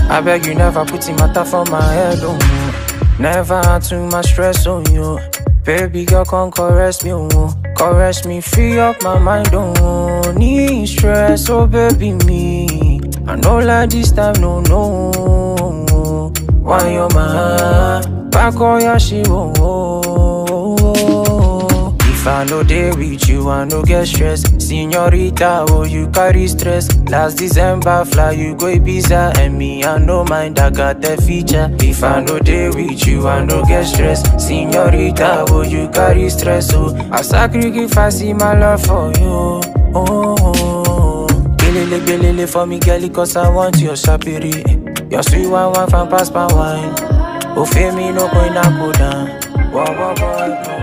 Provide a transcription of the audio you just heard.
I beg you never put in matter for my head, oh. Never had too much stress on you. Baby girl, come caress me, oh. Caress me, free up my mind, oh. Need stress, oh baby me. I know like this time, no. Why you're my back on your shit, If I know they with you, I no get stress. Señorita, oh, you carry stress. Last December, fly, you go Ibiza. And me, I no mind, I got that feature. If I know they with you, I no get stress. Señorita, oh, you carry stress, oh. I sacrifice my love for you, Gelele for me, girlie, cause I want your shapiri. Your sweet wine from past my wine. Oh, feel me, no going to go down. Wow.